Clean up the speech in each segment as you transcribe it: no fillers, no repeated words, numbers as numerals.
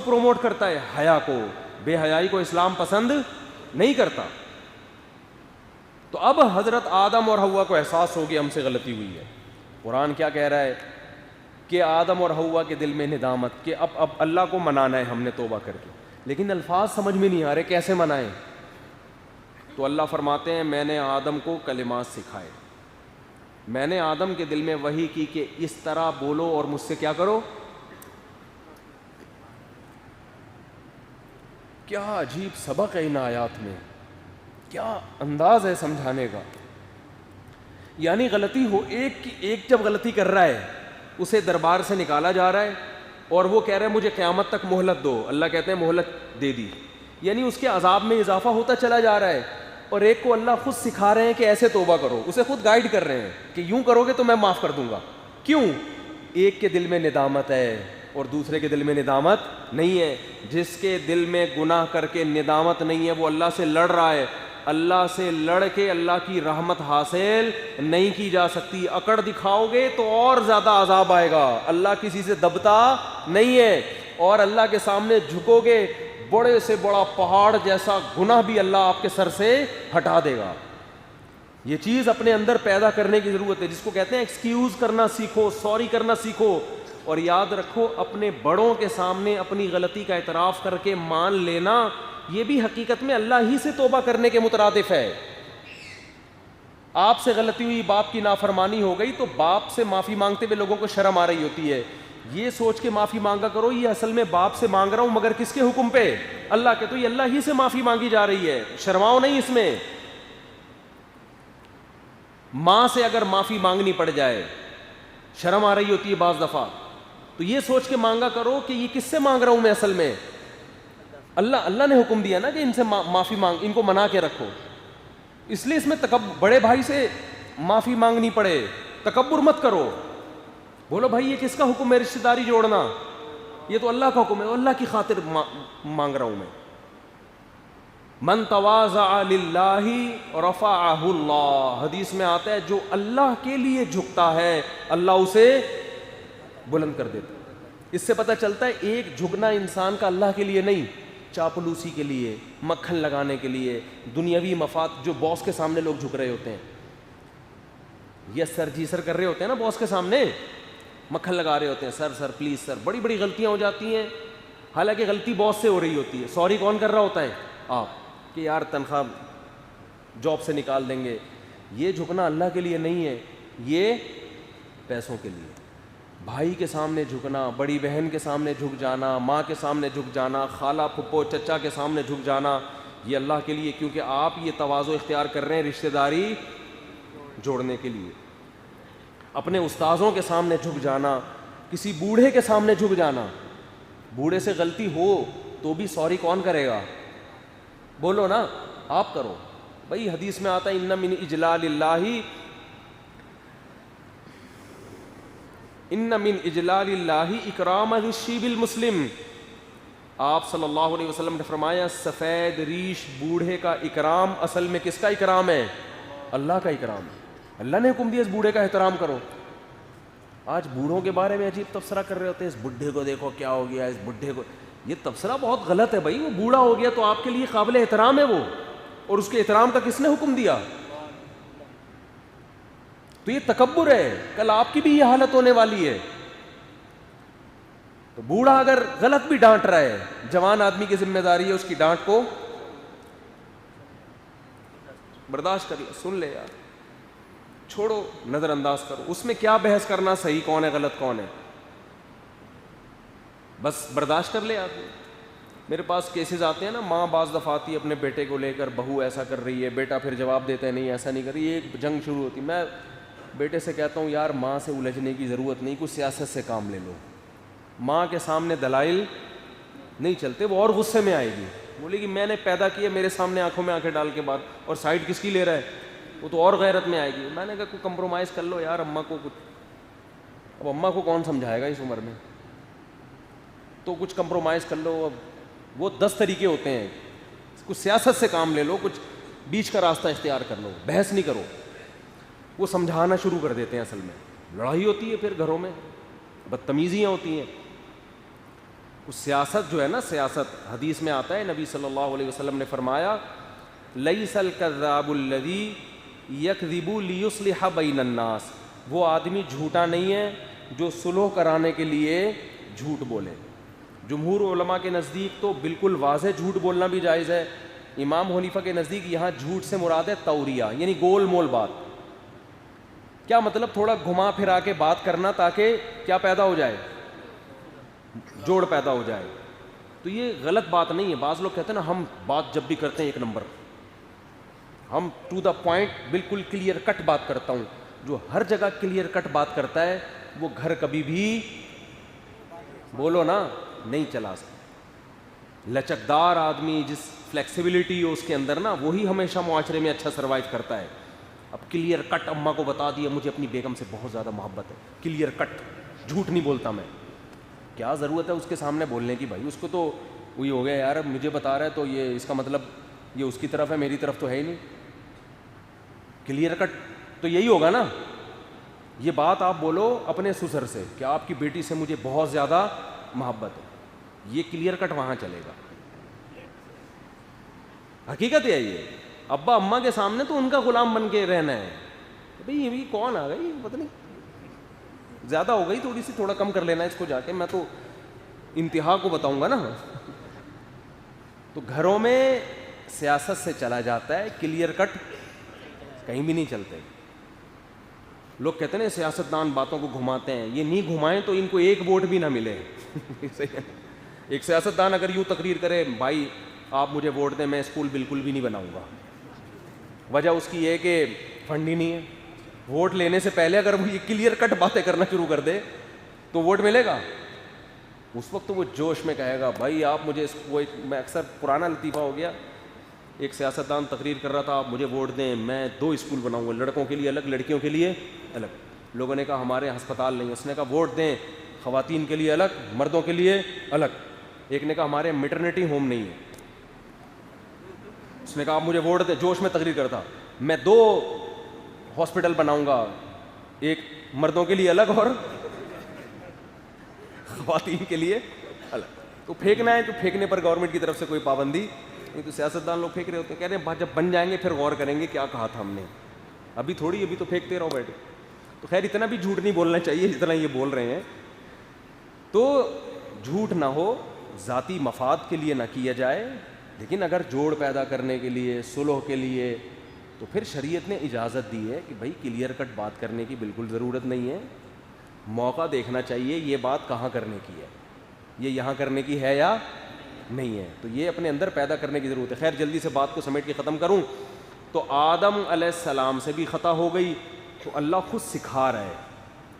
Promote کرتا ہے حیا کو، بے حیائی کو اسلام پسند نہیں کرتا. تو اب حضرت آدم اور حوا کو احساس ہو گیا ہم سے غلطی ہوئی ہے. قرآن کیا کہہ رہا ہے کہ آدم اور حوا کے دل میں ندامت کہ اب اللہ کو منانا ہے ہم نے توبہ کر کے، لیکن الفاظ سمجھ میں نہیں آ رہے کیسے منائیں. تو اللہ فرماتے ہیں میں نے آدم کو کلمات سکھائے، میں نے آدم کے دل میں وحی کی کہ اس طرح بولو اور مجھ سے کیا کرو. کیا عجیب سبق ہے ان آیات میں، کیا انداز ہے سمجھانے کا. یعنی غلطی ہو، ایک جب غلطی کر رہا ہے اسے دربار سے نکالا جا رہا ہے اور وہ کہہ رہا ہے مجھے قیامت تک مہلت دو. اللہ کہتے ہیں مہلت دے دی، یعنی اس کے عذاب میں اضافہ ہوتا چلا جا رہا ہے. اور ایک کو اللہ خود سکھا رہے ہیں کہ ایسے توبہ کرو، اسے خود گائیڈ کر رہے ہیں کہ یوں کرو گے تو میں معاف کر دوں گا. کیوں؟ ایک کے دل میں ندامت ہے اور دوسرے کے دل میں ندامت نہیں ہے. جس کے دل میں گناہ کر کے ندامت نہیں ہے وہ اللہ سے لڑ رہا ہے. اللہ سے لڑ کے اللہ کی رحمت حاصل نہیں کی جا سکتی. اکڑ دکھاؤ گے تو اور زیادہ عذاب آئے گا. اللہ کسی سے دبتا نہیں ہے، اور اللہ کے سامنے جھکو گے بڑے سے بڑا پہاڑ جیسا گناہ بھی اللہ آپ کے سر سے ہٹا دے گا. یہ چیز اپنے اندر پیدا کرنے کی ضرورت ہے، جس کو کہتے ہیں ایکسکیوز کرنا سیکھو، سوری کرنا سیکھو. اور یاد رکھو اپنے بڑوں کے سامنے اپنی غلطی کا اعتراف کر کے مان لینا، یہ بھی حقیقت میں اللہ ہی سے توبہ کرنے کے مترادف ہے. آپ سے غلطی ہوئی، باپ کی نافرمانی ہو گئی تو باپ سے معافی مانگتے ہوئے لوگوں کو شرم آ رہی ہوتی ہے. یہ سوچ کے معافی مانگا کرو یہ اصل میں باپ سے مانگ رہا ہوں مگر کس کے حکم پہ؟ اللہ کے. تو یہ اللہ ہی سے معافی مانگی جا رہی ہے، شرماؤ نہیں اس میں. ماں سے اگر معافی مانگنی پڑ جائے شرم آ رہی ہوتی ہے بعض دفعہ، تو یہ سوچ کے مانگا کرو کہ یہ کس سے مانگ رہا ہوں میں اصل میں. اللہ نے حکم دیا نا کہ ان سے معافی مانگ، ان کو منا کے رکھو. اس لیے اس میں بڑے بھائی سے معافی مانگنی پڑے، تکبر مت کرو. بولو بھائی یہ کس کا حکم ہے رشتہ داری جوڑنا؟ یہ تو اللہ کا حکم ہے، اللہ کی خاطر مانگ رہا ہوں میں. من تواضع للہ رفعہ اللہ، حدیث میں آتا ہے جو اللہ کے لیے جھکتا ہے اللہ اسے بلند کر دیتا. اس سے پتہ چلتا ہے ایک جھکنا انسان کا اللہ کے لیے نہیں، چاپلوسی کے لیے، مکھن لگانے کے لیے، دنیاوی مفاد. جو باس کے سامنے لوگ جھک رہے ہوتے ہیں، یس سر جی سر کر رہے ہوتے ہیں نا باس کے سامنے، مکھن لگا رہے ہوتے ہیں سر سر پلیز سر. بڑی بڑی غلطیاں ہو جاتی ہیں، حالانکہ غلطی باس سے ہو رہی ہوتی ہے. سوری کون کر رہا ہوتا ہے؟ آپ، کہ یار تنخواہ جاب سے نکال دیں گے. یہ جھکنا اللہ کے لیے نہیں ہے، یہ پیسوں کے لیے. بھائی کے سامنے جھکنا، بڑی بہن کے سامنے جھک جانا، ماں کے سامنے جھک جانا، خالہ پھپھو چچا کے سامنے جھک جانا، یہ اللہ کے لیے، کیونکہ آپ یہ تواضع اختیار کر رہے ہیں رشتہ داری جوڑنے کے لیے. اپنے استاذوں کے سامنے جھک جانا، کسی بوڑھے کے سامنے جھک جانا. بوڑھے سے غلطی ہو تو بھی سوری کون کرے گا؟ بولو نا، آپ کرو. بھائی حدیث میں آتا ہے ان من اجلال اللہ، ان من اجلال اللہ اکرام الشیب المسلم. آپ صلی اللہ علیہ وسلم نے فرمایا سفید ریش بوڑھے کا اکرام اصل میں کس کا اکرام ہے؟ اللہ کا اکرام ہے. اللہ نے حکم دیا اس بوڑھے کا احترام کرو. آج بوڑھوں کے بارے میں عجیب تبصرہ کر رہے ہوتے ہیں، اس بڈھے کو دیکھو کیا ہو گیا، اس بڈھے کو. یہ تبصرہ بہت غلط ہے بھائی. وہ بوڑھا ہو گیا تو آپ کے لیے قابل احترام ہے وہ، اور اس کے احترام کا کس نے حکم دیا؟ تو یہ تکبر ہے، کل آپ کی بھی یہ حالت ہونے والی ہے. تو بوڑھا اگر غلط بھی ڈانٹ رہا ہے، جوان آدمی کی ذمہ داری ہے اس کی ڈانٹ کو برداشت کر لے، سن لے یار، چھوڑو، نظر انداز کرو. اس میں کیا بحث کرنا صحیح کون ہے غلط کون ہے، بس برداشت کر لے آدمی. میرے پاس کیسز آتے ہیں نا، ماں بعض دفعہ آتی ہے اپنے بیٹے کو لے کر، بہو ایسا کر رہی ہے، بیٹا پھر جواب دیتا ہے نہیں ایسا نہیں کر رہی. ایک جنگ شروع ہوتی. میں بیٹے سے کہتا ہوں یار ماں سے الجھنے کی ضرورت نہیں، کچھ سیاست سے کام لے لو. ماں کے سامنے دلائل نہیں چلتے، وہ اور غصے میں آئے گی، بولے گی میں نے پیدا کیا، میرے سامنے آنکھوں میں آنکھیں ڈال کے بات، اور سائڈ کس کی لے رہا ہے، وہ تو اور غیرت میں آئے گی. میں نے کہا کوئی کمپرومائز کر لو یار اماں کو کچھ. اب اماں کو کون سمجھائے گا اس عمر میں، تو کچھ کمپرومائز کر لو. اب وہ 10 طریقے ہوتے ہیں، کچھ سیاست سے کام لے لو، کچھ بیچ کا راستہ اختیار کر لو، بحث نہیں کرو. وہ سمجھانا شروع کر دیتے ہیں. اصل میں لڑائی ہوتی ہے، پھر گھروں میں بدتمیزیاں ہوتی ہیں. اس سیاست جو ہے نا، سیاست، حدیث میں آتا ہے نبی صلی اللہ علیہ وسلم نے فرمایا لیس الکذاب الذی یکذب لیصلح بین الناس، وہ آدمی جھوٹا نہیں ہے جو صلح کرانے کے لیے جھوٹ بولے. جمہور علماء کے نزدیک تو بالکل واضح جھوٹ بولنا بھی جائز ہے. امام حنیفہ کے نزدیک یہاں جھوٹ سے مراد ہے توریہ، یعنی گول مول بات. کیا مطلب؟ تھوڑا گھما پھرا کے بات کرنا تاکہ کیا پیدا ہو جائے؟ جوڑ پیدا ہو جائے. تو یہ غلط بات نہیں ہے. بعض لوگ کہتے ہیں نا ہم بات جب بھی کرتے ہیں ایک نمبر، ہم ٹو دا پوائنٹ بالکل کلیئر کٹ بات کرتا ہوں. جو ہر جگہ کلیئر کٹ بات کرتا ہے وہ گھر کبھی بھی بولو نا نہیں چلا سکتا. لچکدار آدمی، جس فلیکسیبلٹی ہو اس کے اندر نا، وہی ہمیشہ معاشرے میں اچھا سروائیو کرتا ہے. اب کلیئر کٹ اماں کو بتا دیا مجھے اپنی بیگم سے بہت زیادہ محبت ہے، کلیئر کٹ، جھوٹ نہیں بولتا میں. کیا ضرورت ہے اس کے سامنے بولنے کی؟ بھائی اس کو تو وہی ہو گیا یار، اب مجھے بتا رہا ہے تو یہ اس کا مطلب یہ اس کی طرف ہے، میری طرف تو ہے ہی نہیں. کلیئر کٹ تو یہی ہوگا نا. یہ بات آپ بولو اپنے سسر سے کہ آپ کی بیٹی سے مجھے بہت زیادہ محبت ہے، یہ کلیئر کٹ وہاں چلے گا. حقیقت ہے یہ. ابا اماں کے سامنے تو ان کا غلام بن کے رہنا ہے. بھئی یہ بھی کون آ گئی، پتہ نہیں زیادہ ہو گئی تھوڑی سی، تھوڑا کم کر لینا اس کو جا کے، میں تو انتہا کو بتاؤں گا نا. تو گھروں میں سیاست سے چلا جاتا ہے، کلیئر کٹ کہیں بھی نہیں چلتے. لوگ کہتے ہیں سیاستدان باتوں کو گھماتے ہیں. یہ نہیں گھمائیں تو ان کو ایک ووٹ بھی نہ ملے. ایک سیاستدان اگر یوں تقریر کرے بھائی آپ مجھے ووٹ دیں، میں اسکول بالکل بھی نہیں بناؤں گا، وجہ اس کی یہ کہ فنڈ ہی نہیں ہے. ووٹ لینے سے پہلے اگر وہ یہ کلیئر کٹ باتیں کرنا شروع کر دے تو ووٹ ملے گا. اس وقت وہ جوش میں کہے گا بھائی آپ مجھے وہ میں اکثر پرانا لطیفہ ہو گیا، ایک سیاستدان تقریر کر رہا تھا آپ مجھے ووٹ دیں، میں 2 اسکول بناؤں گا، لڑکوں کے لیے الگ، لڑکیوں کے لیے الگ. لوگوں نے کہا ہمارے ہسپتال نہیں. اس نے کہا ووٹ دیں، خواتین کے لیے الگ، مردوں کے لیے الگ. ایک نے کہا ہمارے میٹرنیٹی ہوم نہیں ہے. اس نے کہا آپ مجھے ووٹ دیں، جوش میں تقریر کرتا، میں 2 ہاسپٹل بناؤں گا، ایک مردوں کے لیے الگ اور خواتین کے لیے الگ. تو پھینکنا ہے تو پھینکنے پر گورنمنٹ کی طرف سے کوئی پابندی نہیں. تو سیاستدان لوگ پھینک رہے ہوتے ہیں، کہہ رہے ہیں جب بن جائیں گے پھر غور کریں گے کیا کہا تھا ہم نے، ابھی تھوڑی، ابھی تو پھینکتے رہو بیٹھے. تو خیر اتنا بھی جھوٹ نہیں بولنا چاہیے جتنا یہ بول رہے ہیں. تو جھوٹ نہ ہو، ذاتی مفاد کے لیے نہ کیا جائے، لیکن اگر جوڑ پیدا کرنے کے لیے، صلح کے لیے، تو پھر شریعت نے اجازت دی ہے کہ بھائی کلیئر کٹ بات کرنے کی بالکل ضرورت نہیں ہے. موقع دیکھنا چاہیے یہ بات کہاں کرنے کی ہے، یہ یہاں کرنے کی ہے یا نہیں ہے. تو یہ اپنے اندر پیدا کرنے کی ضرورت ہے. خیر جلدی سے بات کو سمیٹ کے ختم کروں تو آدم علیہ السلام سے بھی خطا ہو گئی تو اللہ خود سکھا رہا ہے.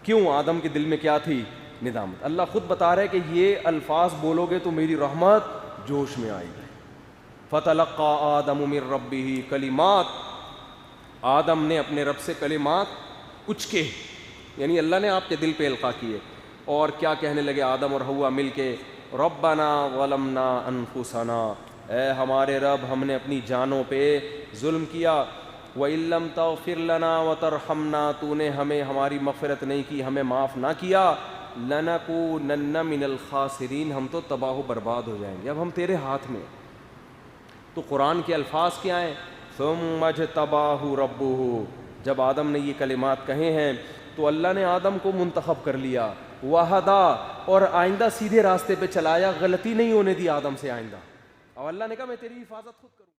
کیوں؟ آدم کے دل میں کیا تھی؟ ندامت. اللہ خود بتا رہا ہے کہ یہ الفاظ بولو گے تو میری رحمت جوش میں آئے گی. فتلقى آدم من ربه کلمات، آدم نے اپنے رب سے کلمات اچکے، یعنی اللہ نے آپ کے دل پہ القاء کیے. اور کیا کہنے لگے آدم اور حوا مل کے؟ ربنا ظلمنا انفسنا، اے ہمارے رب ہم نے اپنی جانوں پہ ظلم کیا. وَإِن لَّمْ تَغْفِرْ لَنَا وَتَرْحَمْنَا، تو نے ہمیں ہماری مغفرت نہیں کی، ہمیں معاف نہ کیا، لَنَكُونَنَّ مِنَ الْخَاسِرِينَ، ہم تو تباہ و برباد ہو جائیں گے. اب ہم تیرے ہاتھ میں. تو قرآن کے الفاظ کیا ہیں؟ ثُمَّ اجْتَبَاهُ رَبُّهُ، جب آدم نے یہ کلمات کہے ہیں تو اللہ نے آدم کو منتخب کر لیا، وَهَدَا، اور آئندہ سیدھے راستے پہ چلایا، غلطی نہیں ہونے دی آدم سے آئندہ. اور اللہ نے کہا میں تیری حفاظت خود کروں.